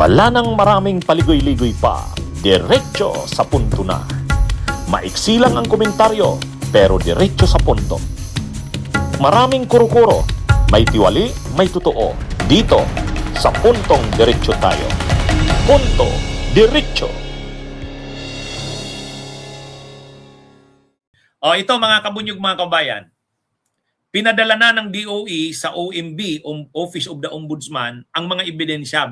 Wala nang maraming paligoy-ligoy pa, diretso sa punto na. Maiksi lang ang komentaryo, pero diretso sa punto. Maraming kuro-kuro, may tiwali, may totoo. Dito, sa Puntong Diretso tayo. Punto Diretso. O ito mga kabunyog, mga kabayan, pinadala na ng DOE sa OMB, Office of the Ombudsman, ang mga ebidensya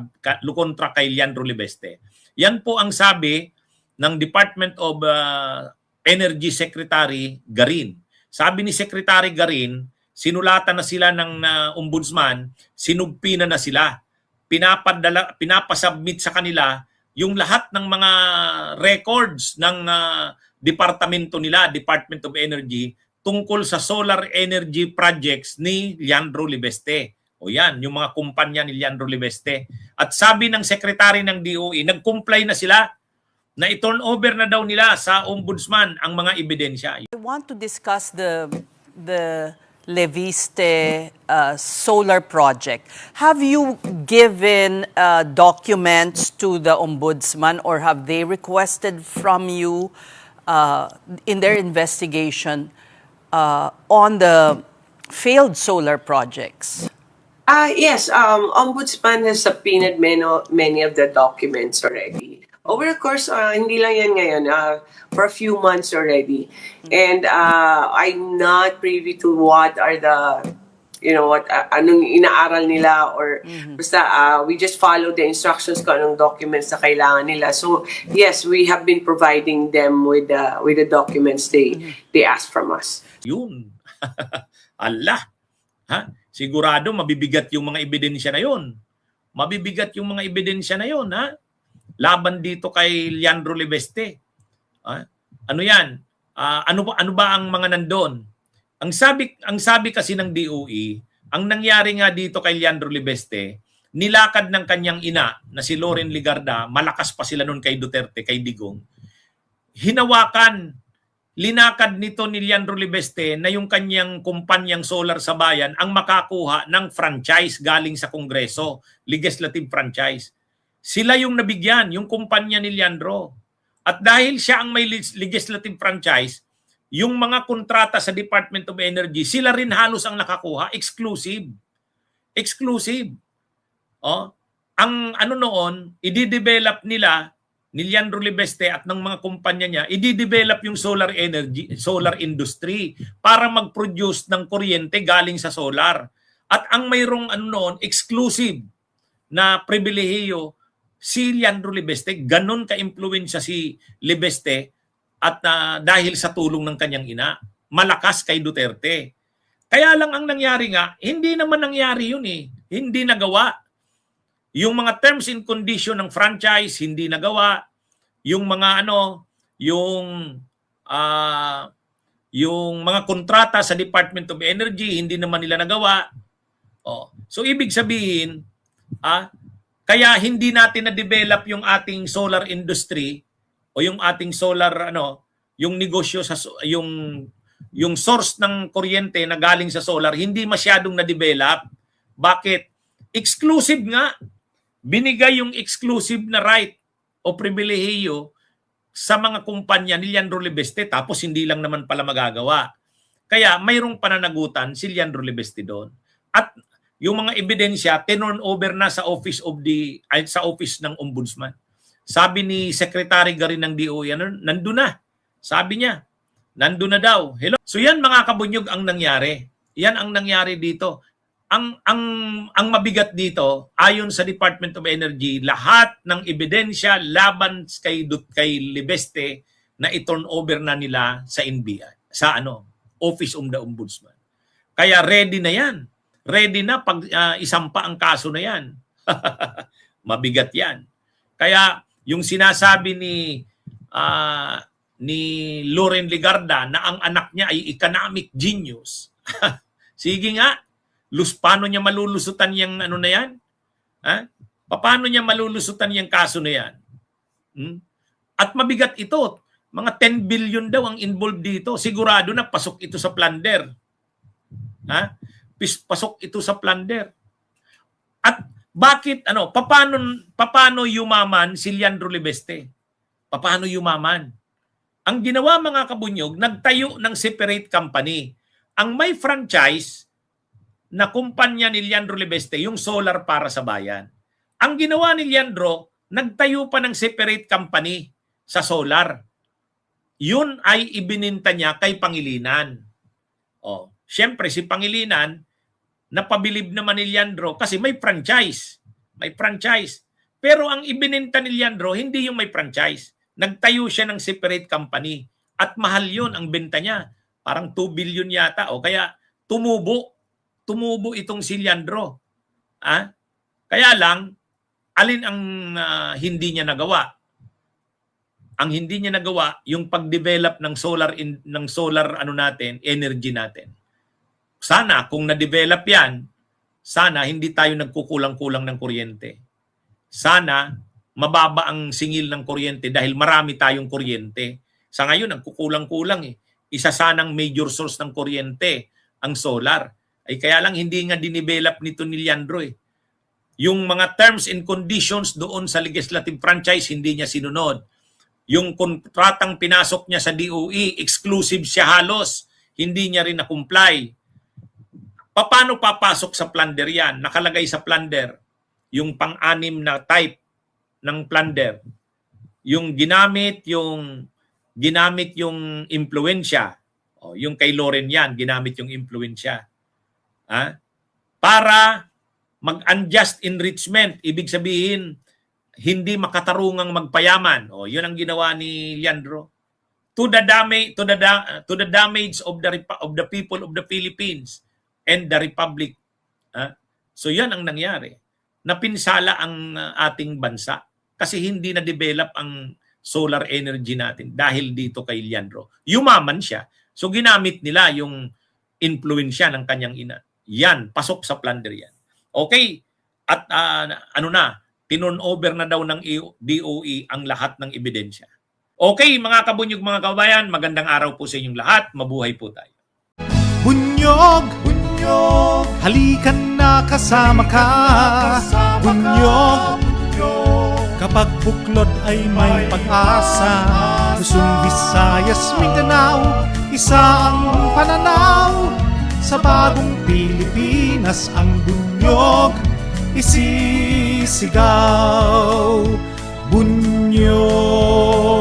kontra kay Leandro Libeste. Yan po ang sabi ng Department of Energy Secretary Garin. Sabi ni Secretary Garin, sinulatan na sila ng ombudsman, sinugpi na sila. Pinapasubmit sa kanila yung lahat ng mga records ng departamento nila, Department of Energy, tungkol sa solar energy projects ni Leandro Libeste. O yan, yung mga kumpanya ni Leandro Libeste. At sabi ng secretary ng DOE, nag-comply na sila na i-turn over na daw nila sa ombudsman ang mga ebidensya. I want to discuss the Leviste solar project. Have you given documents to the ombudsman, or have they requested from you in their investigation on the failed solar projects? Yes, Ombudsman has subpoenaed many of the documents already. Over the course, hindi lang yan ngayon, for a few months already. And I'm not privy to what are the, anong inaaral nila, or basta we just follow the instructions kung anong documents na kailangan nila. So yes, we have been providing them with the documents they ask from us. Yun. Allah. Ha? Sigurado mabibigat yung mga ebidensya na yun. Mabibigat yung mga ebidensya na yun, ha? Laban dito kay Leandro Libeste. Ano yan? Ano ba ang mga nandun? Ang sabi kasi ng DOE, ang nangyari nga dito kay Leandro Libeste, nilakad ng kanyang ina na si Loren Ligarda, malakas pa sila noon kay Duterte, kay Digong. Linakad nito ni Leandro Libeste na yung kanyang kumpanyang solar sa bayan ang makakuha ng franchise galing sa Kongreso, legislative franchise. Sila yung nabigyan, yung kumpanya ni Leandro. At dahil siya ang may legislative franchise, yung mga kontrata sa Department of Energy, sila rin halos ang nakakuha, exclusive. Exclusive. Ang noon, i-develop nila ni Leandro Libeste at ng mga kumpanya niya, i-develop yung solar energy, solar industry para mag-produce ng kuryente galing sa solar. At ang mayroong noon, exclusive na pribilehiyo, si Leandro Libeste, ganun ka-impluwensya si Libeste at dahil sa tulong ng kanyang ina, malakas kay Duterte. Kaya lang ang nangyari nga, hindi naman nangyari yun eh. Hindi nagawa. Yung mga terms and condition ng franchise, hindi nagawa. Yung mga yung mga kontrata sa Department of Energy, hindi naman nila nagawa. So ibig sabihin, kaya hindi natin na-develop yung ating solar industry o yung ating solar yung negosyo sa yung source ng kuryente na galing sa solar, hindi masyadong na-develop. Bakit? Exclusive nga. Binigay yung exclusive na right o pribilehiyo sa mga kumpanya ni Leandro Libeste, tapos hindi lang naman pala magagawa. Kaya mayroong pananagutan si Leandro Libeste doon. At yung mga ebidensya turn over na sa office ng ombudsman. Sabi ni Secretary Garin ng DOE, nandun na. Sabi niya, nandun na daw. Hello. So yan mga kabunyog ang nangyari. Yan ang nangyari dito. Ang mabigat dito, ayon sa Department of Energy, lahat ng ebidensya laban kay Libeste na i-turn over na nila sa NBI, sa Office of the Ombudsman. Kaya ready na yan. Ready na pag isampa ang kaso na yan. Mabigat yan. Kaya yung sinasabi ni Loren Ligarda na ang anak niya ay economic genius. Sige nga, paano niya malulusutan yung na yan? Paano niya malulusutan yung kaso na yan? At mabigat ito. Mga 10 billion daw ang involved dito. Sigurado na pasok ito sa plunder. Pasok ito sa plunder. At Bakit paano yumaman si Leandro Libeste? Paano yumaman? Ang ginawa mga kabunyog, nagtayo ng separate company. Ang may franchise na kumpanya ni Leandro Libeste, yung solar para sa bayan. Ang ginawa ni Leandro, nagtayo pa ng separate company sa solar. Yun ay ibininta niya kay Pangilinan. Siyempre si Pangilinan, napabilib naman ni Leandro kasi may franchise. May franchise. Pero ang ibininta ni Leandro, hindi yung may franchise. Nagtayo siya ng separate company. At mahal yun ang benta niya. Parang 2 billion yata. O kaya tumubo itong si Leandro. Kaya lang, alin ang hindi niya nagawa? Ang hindi niya nagawa, yung pag-develop ng solar energy natin. Sana kung na-develop yan, sana hindi tayo nagkukulang-kulang ng kuryente. Sana mababa ang singil ng kuryente dahil marami tayong kuryente. Sa ngayon, ang kukulang-kulang Isa sanang major source ng kuryente, ang solar. Ay kaya lang hindi nga dinevelop nito ni Leandro Yung mga terms and conditions doon sa legislative franchise, hindi niya sinunod. Yung kontratang pinasok niya sa DOE, exclusive siya halos. Hindi niya rin na-comply. Paano papasok sa plunder yan? Nakalagay sa plunder yung pang-anim na type ng plunder. Yung ginamit yung impluensya. Yung kay Loren yan, ginamit yung impluensya. Para mag-unjust enrichment, ibig sabihin hindi makatarungang magpayaman. Yun ang ginawa ni Leandro. To the damage of the people of the Philippines and the Republic. So yan ang nangyari. Napinsala ang ating bansa kasi hindi na develop ang solar energy natin dahil dito kay Leandro. Yumaman siya. So ginamit nila yung influensya ng kanyang ina. Yan, pasok sa plunder yan. Okay, at tinon over na daw ng DOE ang lahat ng ebidensya. Okay, mga kabunyog, mga kabayan, magandang araw po sa inyong lahat. Mabuhay po tayo. Bunyog, bunyog, halikan na kasama ka. Bunyog, kapag buklod ay may pag-asa. Luzon, Visayas, Mindanao, isa ang pananaw. Sa bagong Pilipinas ang bunyog isisigaw. Bunyog.